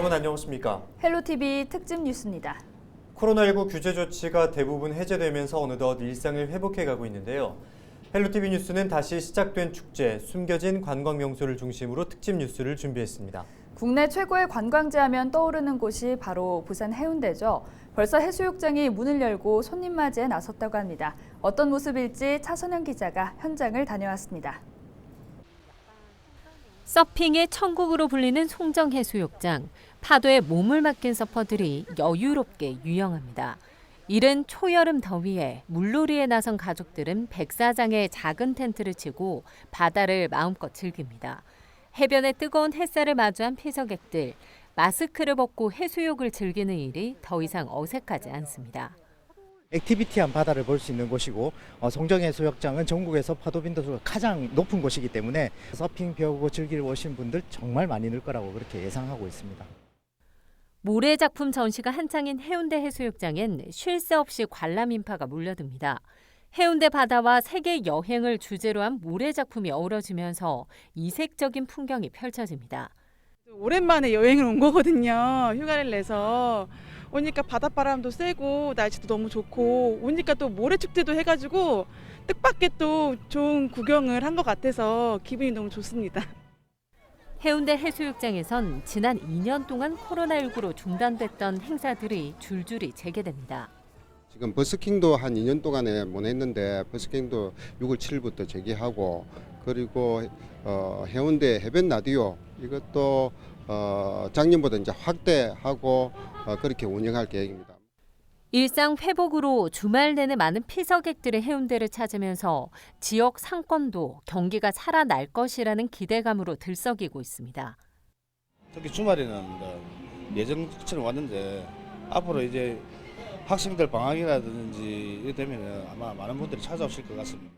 여러분 안녕하십니까? 헬로티비 특집 뉴스입니다. 코로나19 규제 조치가 대부분 해제되면서 어느덧 일상을 회복해가고 있는데요. 헬로티비 뉴스는 다시 시작된 축제, 숨겨진 관광 명소를 중심으로 특집 뉴스를 준비했습니다. 국내 최고의 관광지 하면 떠오르는 곳이 바로 부산 해운대죠. 벌써 해수욕장이 문을 열고 손님 맞이에 나섰다고 합니다. 어떤 모습일지 차선영 기자가 현장을 다녀왔습니다. 서핑의 천국으로 불리는 송정해수욕장. 파도에 몸을 맡긴 서퍼들이 여유롭게 유영합니다. 이른 초여름 더위에 물놀이에 나선 가족들은 백사장에 작은 텐트를 치고 바다를 마음껏 즐깁니다. 해변의 뜨거운 햇살을 마주한 피서객들. 마스크를 벗고 해수욕을 즐기는 일이 더 이상 어색하지 않습니다. 액티비티한 바다를 볼 수 있는 곳이고 송정해수욕장은 전국에서 파도 빈도수가 가장 높은 곳이기 때문에 서핑 배우고 즐기러 오신 분들 정말 많이 늘 거라고 그렇게 예상하고 있습니다. 모래 작품 전시가 한창인 해운대 해수욕장엔 쉴 새 없이 관람 인파가 몰려듭니다. 해운대 바다와 세계 여행을 주제로 한 모래 작품이 어우러지면서 이색적인 풍경이 펼쳐집니다. 오랜만에 여행을 온 거거든요. 휴가를 내서 오니까 바닷바람도 세고 날씨도 너무 좋고 오니까 또 모래축제도 해가지고 뜻밖의 또 좋은 구경을 한 것 같아서 기분이 너무 좋습니다. 해운대 해수욕장에선 지난 2년 동안 코로나19로 중단됐던 행사들이 줄줄이 재개됩니다. 지금 버스킹도 한 2년 동안에 못 했는데 버스킹도 6월 7일부터 재개하고 그리고 해운대 해변 라디오 이것도 작년보다 이제 확대하고 그렇게 운영할 계획입니다. 일상 회복으로 주말 내내 많은 피서객들의 해운대를 찾으면서 지역 상권도 경기가 살아날 것이라는 기대감으로 들썩이고 있습니다. 특히 주말에는 예전처럼 왔는데 앞으로 이제 학생들 방학이라든지 이렇게 되면 아마 많은 분들이 찾아오실 것 같습니다.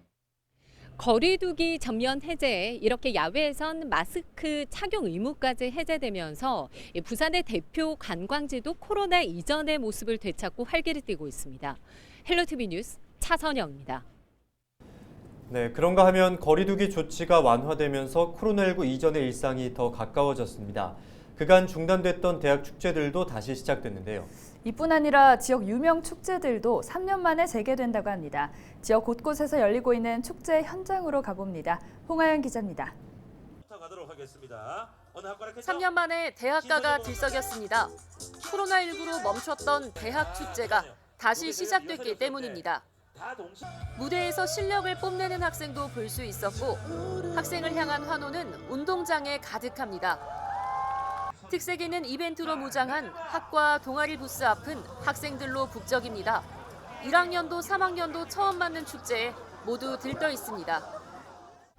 거리두기 전면 해제, 이렇게 야외에선 마스크 착용 의무까지 해제되면서 부산의 대표 관광지도 코로나 이전의 모습을 되찾고 활기를 띠고 있습니다. 헬로티비 뉴스 차선영입니다. 네, 그런가 하면 거리두기 조치가 완화되면서 코로나19 이전의 일상이 더 가까워졌습니다. 그간 중단됐던 대학 축제들도 다시 시작됐는데요. 이뿐 아니라 지역 유명 축제들도 3년 만에 재개된다고 합니다. 지역 곳곳에서 열리고 있는 축제 현장으로 가봅니다. 홍하연 기자입니다. 3년 만에 대학가가 들썩였습니다. 코로나19로 멈췄던 대학 축제가 다시 시작됐기 때문입니다. 무대에서 실력을 뽐내는 학생도 볼 수 있었고 학생을 향한 환호는 운동장에 가득합니다. 특색 있는 이벤트로 무장한 학과 동아리 부스 앞은 학생들로 북적입니다. 1학년도 3학년도 처음 맞는 축제에 모두 들떠 있습니다.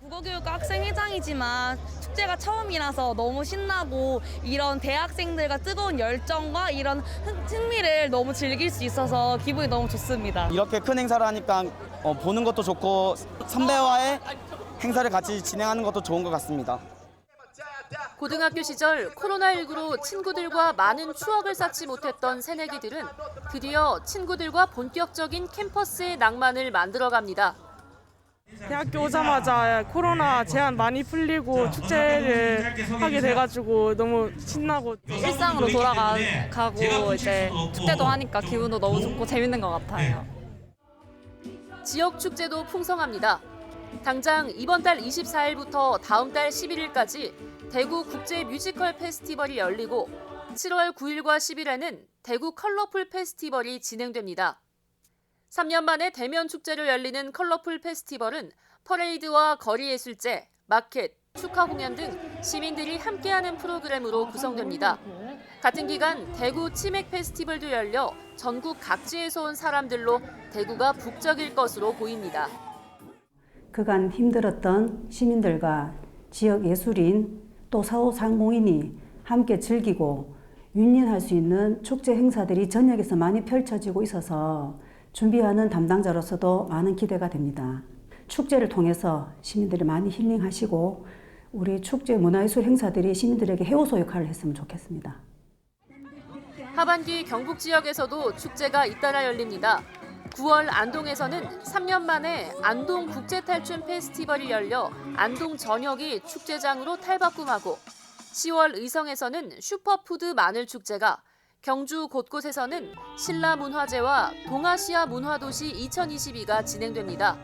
국어교육과 학생회장이지만 축제가 처음이라서 너무 신나고 이런 대학생들과 뜨거운 열정과 이런 흥미를 너무 즐길 수 있어서 기분이 너무 좋습니다. 이렇게 큰 행사를 하니까 보는 것도 좋고 선배와의 행사를 같이 진행하는 것도 좋은 것 같습니다. 고등학교 시절 코로나19로 친구들과 많은 추억을 쌓지 못했던 새내기들은 드디어 친구들과 본격적인 캠퍼스의 낭만을 만들어갑니다. 대학교 오자마자 코로나 제한 많이 풀리고 축제를 하게 돼가지고 너무 신나고 일상으로 돌아가고 이제 축제도 하니까 기분도 너무 좋고 재밌는 것 같아요. 지역 축제도 풍성합니다. 당장 이번 달 24일부터 다음 달 11일까지 대구 국제 뮤지컬 페스티벌이 열리고 7월 9일과 10일에는 대구 컬러풀 페스티벌이 진행됩니다. 3년 만에 대면 축제로 열리는 컬러풀 페스티벌은 퍼레이드와 거리예술제, 마켓, 축하 공연 등 시민들이 함께하는 프로그램으로 구성됩니다. 같은 기간 대구 치맥 페스티벌도 열려 전국 각지에서 온 사람들로 대구가 북적일 것으로 보입니다. 그간 힘들었던 시민들과 지역 예술인 또 소상공인이 함께 즐기고 윈윈할 수 있는 축제 행사들이 전역에서 많이 펼쳐지고 있어서 준비하는 담당자로서도 많은 기대가 됩니다. 축제를 통해서 시민들이 많이 힐링하시고 우리 축제 문화예술 행사들이 시민들에게 해오소 역할을 했으면 좋겠습니다. 하반기 경북 지역에서도 축제가 잇따라 열립니다. 9월 안동에서는 3년 만에 안동 국제탈춤 페스티벌이 열려 안동 전역이 축제장으로 탈바꿈하고 10월 의성에서는 슈퍼푸드 마늘 축제가, 경주 곳곳에서는 신라문화제와 동아시아 문화도시 2022가 진행됩니다.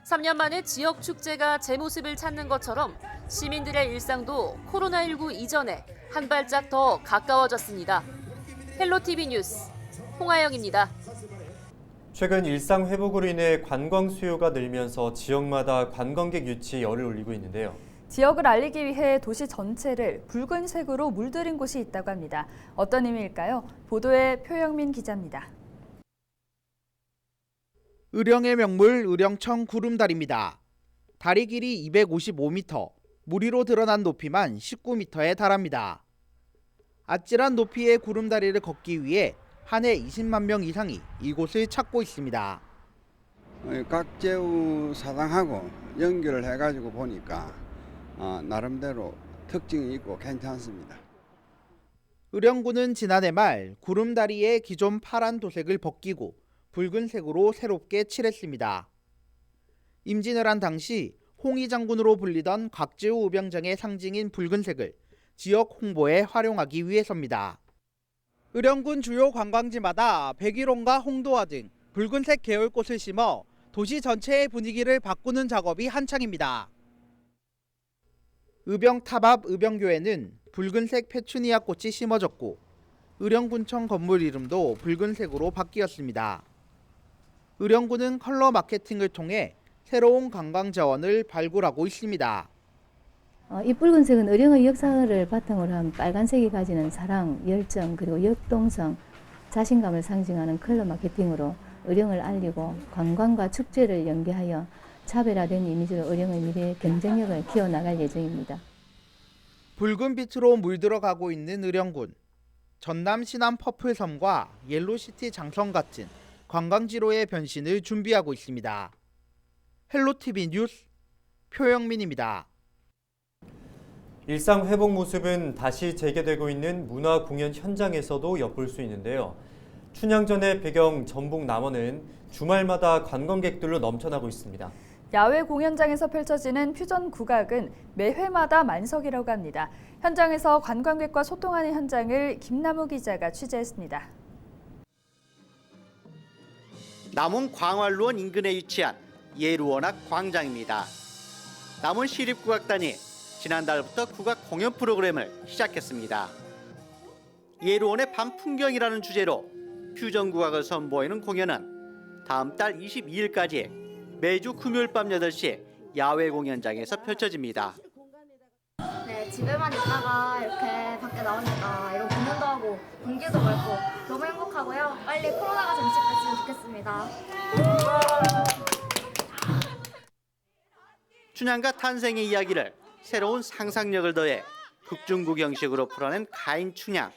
3년 만에 지역 축제가 제 모습을 찾는 것처럼 시민들의 일상도 코로나19 이전에 한 발짝 더 가까워졌습니다. 헬로티비 뉴스 홍아영입니다. 최근 일상 회복으로 인해 관광 수요가 늘면서 지역마다 관광객 유치에 열을 올리고 있는데요. 지역을 알리기 위해 도시 전체를 붉은색으로 물들인 곳이 있다고 합니다. 어떤 의미일까요? 보도에 표영민 기자입니다. 의령의 명물 의령청 구름다리입니다. 다리 길이 255m, 물 위로 드러난 높이만 19m에 달합니다. 아찔한 높이의 구름다리를 걷기 위해 한 해 20만 명 이상이 이곳을 찾고 있습니다. 각제우 사당하고 연결을 해가지고 보니까 나름대로 특징이 있고 괜찮습니다. 의령군은 지난해 말 구름다리에 기존 파란 도색을 벗기고 붉은색으로 새롭게 칠했습니다. 임진왜란 당시 홍의장군으로 불리던 곽지우 의병장의 상징인 붉은색을 지역 홍보에 활용하기 위해서입니다. 의령군 주요 관광지마다 백일홍과 홍도화 등 붉은색 계열꽃을 심어 도시 전체의 분위기를 바꾸는 작업이 한창입니다. 의병 탑 의병교에는 붉은색 페추니아 꽃이 심어졌고 의령군청 건물 이름도 붉은색으로 바뀌었습니다. 의령군은 컬러 마케팅을 통해 새로운 관광 자원을 발굴하고 있습니다. 이 붉은색은 의령의 역사를 바탕으로 한 빨간색이 가지는 사랑, 열정, 그리고 역동성, 자신감을 상징하는 컬러 마케팅으로 의령을 알리고 관광과 축제를 연계하여 차별화된 이미지로 의령의 미래 경쟁력을 키워나갈 예정입니다. 붉은 빛으로 물들어가고 있는 의령군. 전남 신안 퍼플섬과 옐로시티 장성 같은 관광지로의 변신을 준비하고 있습니다. 헬로티비 뉴스 표영민입니다. 일상 회복 모습은 다시 재개되고 있는 문화 공연 현장에서도 엿볼 수 있는데요. 춘향전의 배경 전북 남원은 주말마다 관광객들로 넘쳐나고 있습니다. 야외 공연장에서 펼쳐지는 퓨전 국악은 매회마다 만석이라고 합니다. 현장에서 관광객과 소통하는 현장을 김남우 기자가 취재했습니다. 남원 광활루원 인근에 위치한 예루원악 광장입니다. 남원 시립국악단이 지난달부터 국악 공연 프로그램을 시작했습니다. 예루원의 밤 풍경이라는 주제로 퓨전 국악을 선보이는 공연은 다음 달 22일까지 매주 금요일 밤 8시 야외 공연장에서 펼쳐집니다. 네, 집에만 있다가 이렇게 밖에 나오니까 이런 공연도 하고 공기도 맑고 너무 행복하고요. 빨리 코로나가 종식됐으면 좋겠습니다. 춘향가 탄생의 이야기를 새로운 상상력을 더해 극중국 형식으로 풀어낸 가인 춘향.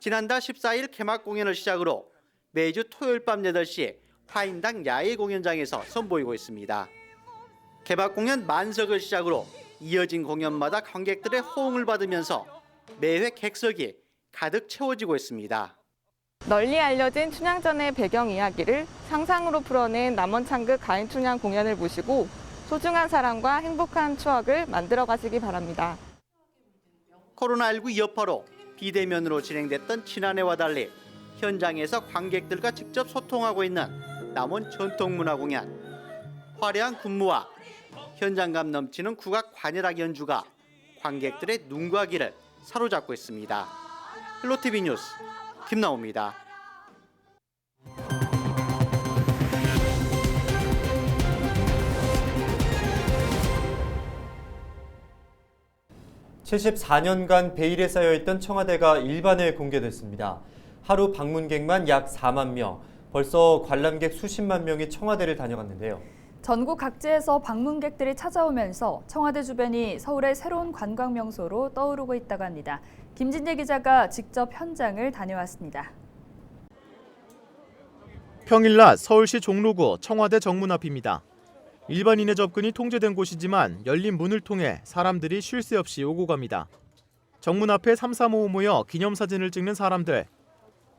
지난달 14일 개막 공연을 시작으로 매주 토요일 밤 8시 화인당 야외 공연장에서 선보이고 있습니다. 개막 공연 만석을 시작으로 이어진 공연마다 관객들의 호응을 받으면서 매회 객석이 가득 채워지고 있습니다. 널리 알려진 춘향전의 배경 이야기를 상상으로 풀어낸 남원창극 가인춘향 공연을 보시고 소중한 사랑과 행복한 추억을 만들어 가시기 바랍니다. 코로나19 여파로 비대면으로 진행됐던 지난해와 달리 현장에서 관객들과 직접 소통하고 있는 남원 전통문화공연. 화려한 군무와 현장감 넘치는 국악 관현악 연주가 관객들의 눈과 귀를 사로잡고 있습니다. 헬로티비 뉴스 김나옵니다. (74년간) 베일에 쌓여있던 청와대가 일반에 공개됐습니다. 하루 방문객만 약 4만 명, 벌써 관람객 수십만 명이 청와대를 다녀갔는데요. 전국 각지에서 방문객들이 찾아오면서 청와대 주변이 서울의 새로운 관광 명소로 떠오르고 있다고 합니다. 김진예 기자가 직접 현장을 다녀왔습니다. 평일 낮 서울시 종로구 청와대 정문 앞입니다. 일반인의 접근이 통제된 곳이지만 열린 문을 통해 사람들이 쉴 새 없이 오고 갑니다. 정문 앞에 335 모여 기념사진을 찍는 사람들.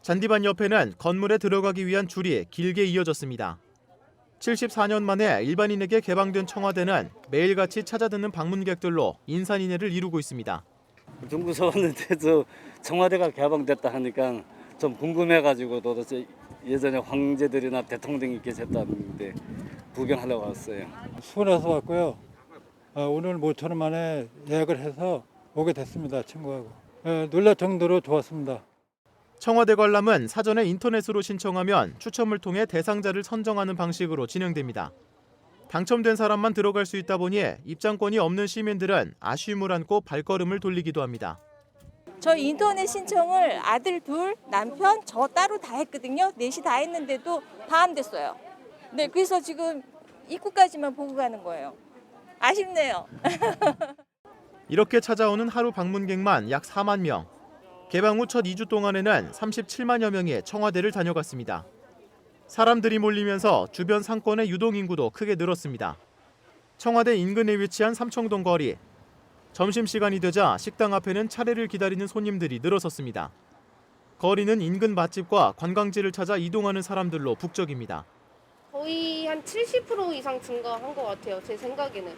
잔디밭 옆에는 건물에 들어가기 위한 줄이 길게 이어졌습니다. 74년 만에 일반인에게 개방된 청와대는 매일같이 찾아드는 방문객들로 인산인해를 이루고 있습니다. 중구서 왔는데도 청와대가 개방됐다 하니까 좀 궁금해가지고 도대체 예전에 황제들이나 대통령이 계셨다는데 구경하려고 왔어요. 수원에서 왔고요. 오늘 모처럼 만에 예약을 해서 오게 됐습니다. 친구하고. 놀랄 정도로 좋았습니다. 청와대 관람은 사전에 인터넷으로 신청하면 추첨을 통해 대상자를 선정하는 방식으로 진행됩니다. 당첨된 사람만 들어갈 수 있다 보니 입장권이 없는 시민들은 아쉬움을 안고 발걸음을 돌리기도 합니다. 저 인터넷 신청을 아들 둘, 남편, 저 따로 다 했거든요. 넷이 다 했는데도 다 안 됐어요. 네, 그래서 지금 입구까지만 보고 가는 거예요. 아쉽네요. 이렇게 찾아오는 하루 방문객만 약 4만 명. 개방 후 첫 2주 동안에는 37만여 명이 청와대를 다녀갔습니다. 사람들이 몰리면서 주변 상권의 유동인구도 크게 늘었습니다. 청와대 인근에 위치한 삼청동 거리. 점심시간이 되자 식당 앞에는 차례를 기다리는 손님들이 늘어섰습니다. 거리는 인근 맛집과 관광지를 찾아 이동하는 사람들로 북적입니다. 거의 한 70% 이상 증가한 것 같아요. 제 생각에는.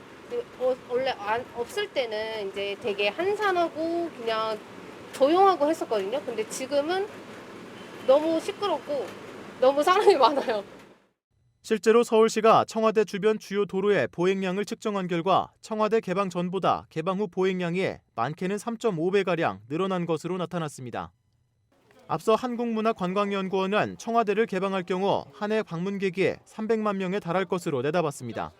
원래 없을 때는 이제 되게 한산하고 그냥 조용하고 했었거든요. 근데 지금은 너무 시끄럽고 너무 사람이 많아요. 실제로 서울시가 청와대 주변 주요 도로의 보행량을 측정한 결과 청와대 개방 전보다 개방 후 보행량이 많게는 3.5배가량 늘어난 것으로 나타났습니다. 앞서 한국문화관광연구원은 청와대를 개방할 경우 한 해 방문객이 300만 명에 달할 것으로 내다봤습니다.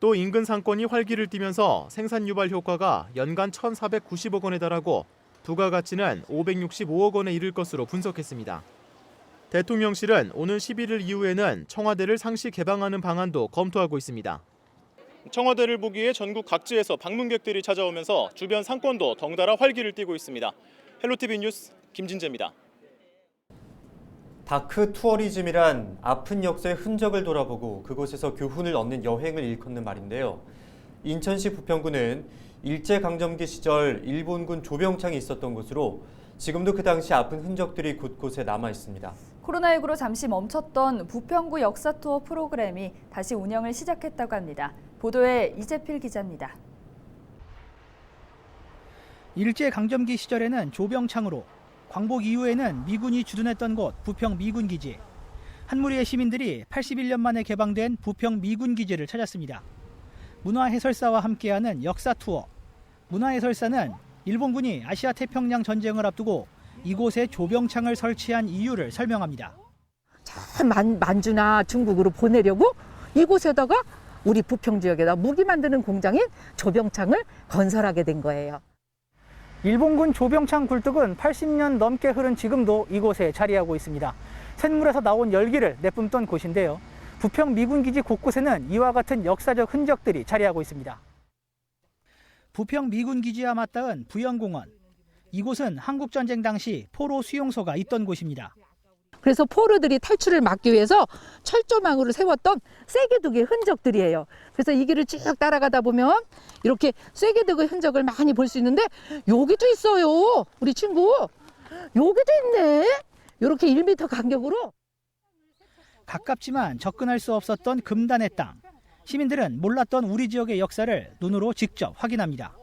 또 인근 상권이 활기를 띠면서 생산 유발 효과가 연간 1,490억 원에 달하고 부가가치는 565억 원에 이를 것으로 분석했습니다. 대통령실은 오는 11일 이후에는 청와대를 상시 개방하는 방안도 검토하고 있습니다. 청와대를 보기 위해 전국 각지에서 방문객들이 찾아오면서 주변 상권도 덩달아 활기를 띠고 있습니다. 헬로티비 뉴스 김진재입니다. 다크 투어리즘이란 아픈 역사의 흔적을 돌아보고 그곳에서 교훈을 얻는 여행을 일컫는 말인데요. 인천시 부평구는 일제강점기 시절 일본군 조병창이 있었던 곳으로 지금도 그 당시 아픈 흔적들이 곳곳에 남아 있습니다. 코로나19로 잠시 멈췄던 부평구 역사 투어 프로그램이 다시 운영을 시작했다고 합니다. 보도에 이재필 기자입니다. 일제강점기 시절에는 조병창으로, 광복 이후에는 미군이 주둔했던 곳 부평 미군기지. 한 무리의 시민들이 81년 만에 개방된 부평 미군기지를 찾았습니다. 문화해설사와 함께하는 역사 투어. 문화해설사는 일본군이 아시아 태평양 전쟁을 앞두고 이곳에 조병창을 설치한 이유를 설명합니다. 만주나 중국으로 보내려고 이곳에다가 우리 부평 지역에다 무기 만드는 공장인 조병창을 건설하게 된 거예요. 일본군 조병창 굴뚝은 80년 넘게 흐른 지금도 이곳에 자리하고 있습니다. 쇳물에서 나온 열기를 내뿜던 곳인데요. 부평 미군기지 곳곳에는 이와 같은 역사적 흔적들이 자리하고 있습니다. 부평 미군기지와 맞닿은 부영공원. 이곳은 한국전쟁 당시 포로 수용소가 있던 곳입니다. 그래서 포로들이 탈출을 막기 위해서 철조망으로 세웠던 쐐기둑의 흔적들이에요. 그래서 이 길을 쭉 따라가다 보면 이렇게 쐐기둑의 흔적을 많이 볼 수 있는데 여기도 있어요. 우리 친구. 여기도 있네. 이렇게 1m 간격으로. 가깝지만 접근할 수 없었던 금단의 땅. 시민들은 몰랐던 우리 지역의 역사를 눈으로 직접 확인합니다.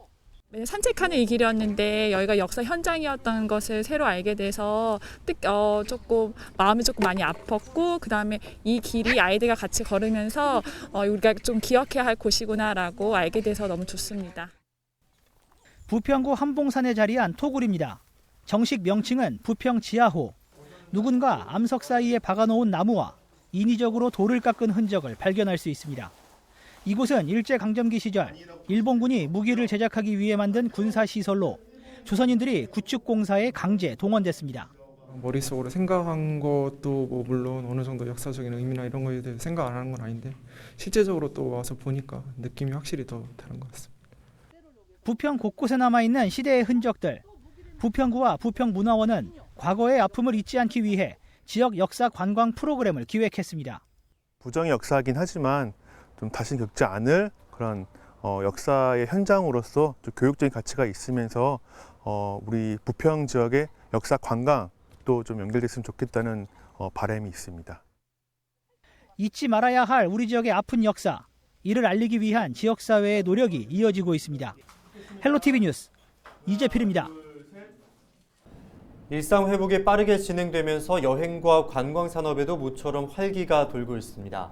산책하는 이 길이었는데 여기가 역사 현장이었던 것을 새로 알게 돼서 조금 마음이 조금 많이 아팠고, 그다음에 이 길이 아이들과 같이 걸으면서 우리가 좀 기억해야 할 곳이구나라고 알게 돼서 너무 좋습니다. 부평구 한봉산에 자리한 토굴입니다. 정식 명칭은 부평 지하호. 누군가 암석 사이에 박아놓은 나무와 인위적으로 돌을 깎은 흔적을 발견할 수 있습니다. 이곳은 일제강점기 시절 일본군이 무기를 제작하기 위해 만든 군사시설로 조선인들이 구축공사에 강제 동원됐습니다. 머릿속으로 생각한 것도 뭐 물론 어느 정도 역사적인 의미나 이런 거에 대해 생각 안 하는 건 아닌데 실제적으로 또 와서 보니까 느낌이 확실히 더 다른 것 같습니다. 부평 곳곳에 남아있는 시대의 흔적들. 부평구와 부평문화원은 과거의 아픔을 잊지 않기 위해 지역 역사 관광 프로그램을 기획했습니다. 부정의 역사이긴 하지만 좀 다시 겪지 않을 그런 역사의 현장으로서 좀 교육적인 가치가 있으면서 우리 부평 지역의 역사 관광도 좀 연결됐으면 좋겠다는 바람이 있습니다. 잊지 말아야 할 우리 지역의 아픈 역사, 이를 알리기 위한 지역사회의 노력이 이어지고 있습니다. 헬로티비 뉴스 이재필입니다. 일상 회복이 빠르게 진행되면서 여행과 관광 산업에도 모처럼 활기가 돌고 있습니다.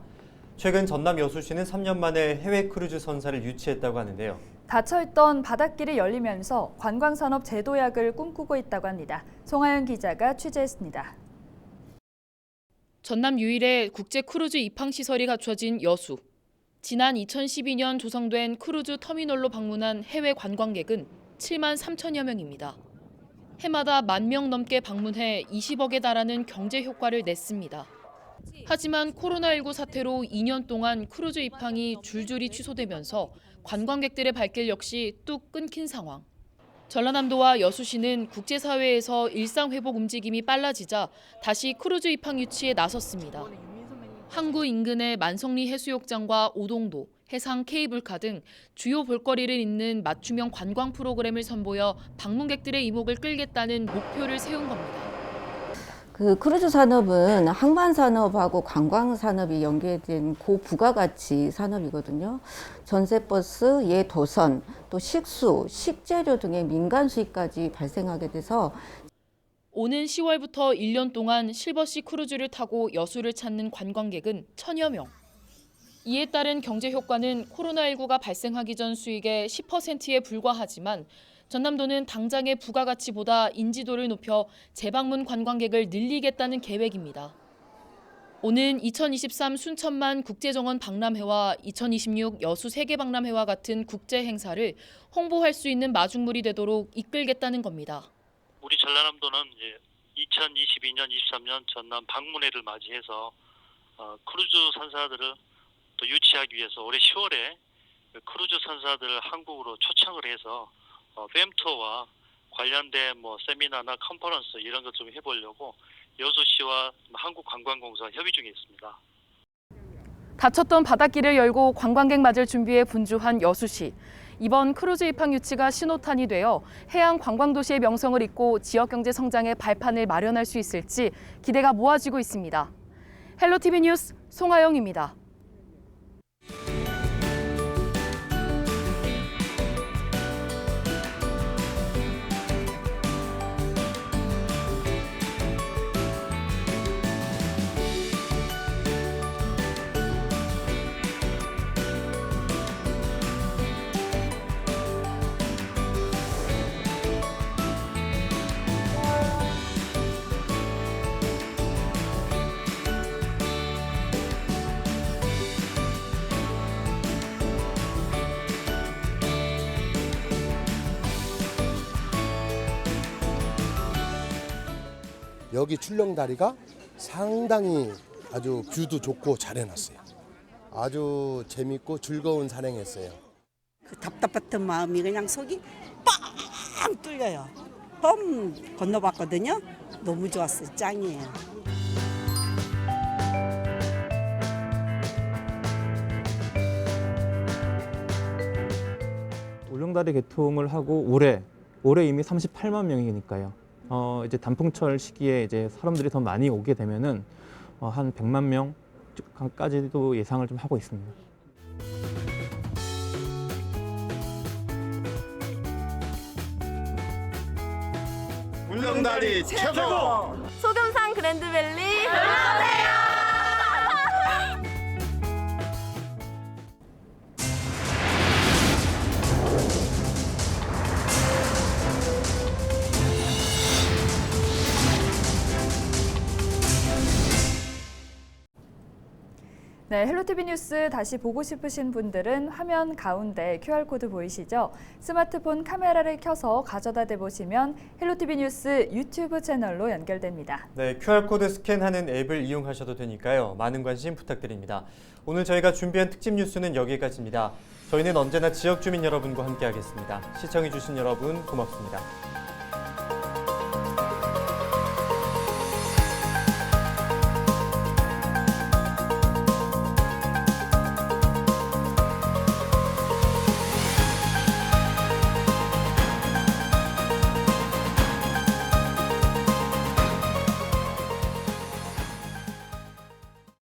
최근 전남 여수시는 3년 만에 해외 크루즈 선사를 유치했다고 하는데요. 닫혀있던 바닷길이 열리면서 관광산업 재도약을 꿈꾸고 있다고 합니다. 송하연 기자가 취재했습니다. 전남 유일의 국제 크루즈 입항 시설이 갖춰진 여수. 지난 2012년 조성된 크루즈 터미널로 방문한 해외 관광객은 7만 3천여 명입니다. 해마다 1만 명 넘게 방문해 20억에 달하는 경제 효과를 냈습니다. 하지만 코로나19 사태로 2년 동안 크루즈 입항이 줄줄이 취소되면서 관광객들의 발길 역시 뚝 끊긴 상황. 전라남도와 여수시는 국제사회에서 일상회복 움직임이 빨라지자 다시 크루즈 입항 유치에 나섰습니다. 항구 인근의 만성리 해수욕장과 오동도, 해상 케이블카 등 주요 볼거리를 잇는 맞춤형 관광 프로그램을 선보여 방문객들의 이목을 끌겠다는 목표를 세운 겁니다. 크루즈 산업은 항만 산업하고 관광 산업이 연계된 고부가가치 산업이거든요. 전세버스, 예도선, 또 식수, 식재료 등의 민간 수익까지 발생하게 돼서 오는 10월부터 1년 동안 실버시 크루즈를 타고 여수를 찾는 관광객은 1,000여 명. 이에 따른 경제 효과는 코로나19가 발생하기 전 수익의 10%에 불과하지만 전남도는 당장의 부가가치보다 인지도를 높여 재방문 관광객을 늘리겠다는 계획입니다. 오는 2023 순천만 국제정원 박람회와 2026 여수 세계박람회와 같은 국제 행사를 홍보할 수 있는 마중물이 되도록 이끌겠다는 겁니다. 우리 전라남도는 이제 2022년, 23년 전남 방문회를 맞이해서 크루즈 선사들을 또 유치하기 위해서 올해 10월에 크루즈 선사들을 한국으로 초청을 해서 뱀투어와 관련된 세미나나 컨퍼런스 이런 것 좀 해보려고 여수시와 한국관광공사 협의 중에 있습니다. 닫혔던 바닷길을 열고 관광객 맞을 준비에 분주한 여수시. 이번 크루즈 입항 유치가 신호탄이 되어 해양 관광도시의 명성을 잇고 지역 경제 성장의 발판을 마련할 수 있을지 기대가 모아지고 있습니다. 헬로티비 뉴스 송하영입니다. 여기 출렁다리가 상당히 아주 뷰도 좋고 잘 해놨어요. 아주 재밌고 즐거운 산행했어요. 답답했던 마음이 그냥 속이 빵 뚫려요. 처음 건너봤거든요. 너무 좋았어요. 짱이에요. 울릉다리 개통을 하고 올해 이미 38만 명이니까요. 이제 단풍철 시기에 이제 사람들이 더 많이 오게 되면은 한 100만 명까지도 예상을 좀 하고 있습니다. 울릉다리 최고! 소금산 그랜드밸리 네, 헬로티비 뉴스 다시 보고 싶으신 분들은 화면 가운데 QR코드 보이시죠? 스마트폰 카메라를 켜서 가져다 대보시면 헬로티비 뉴스 유튜브 채널로 연결됩니다. 네, QR코드 스캔하는 앱을 이용하셔도 되니까요. 많은 관심 부탁드립니다. 오늘 저희가 준비한 특집 뉴스는 여기까지입니다. 저희는 언제나 지역 주민 여러분과 함께하겠습니다. 시청해주신 여러분 고맙습니다.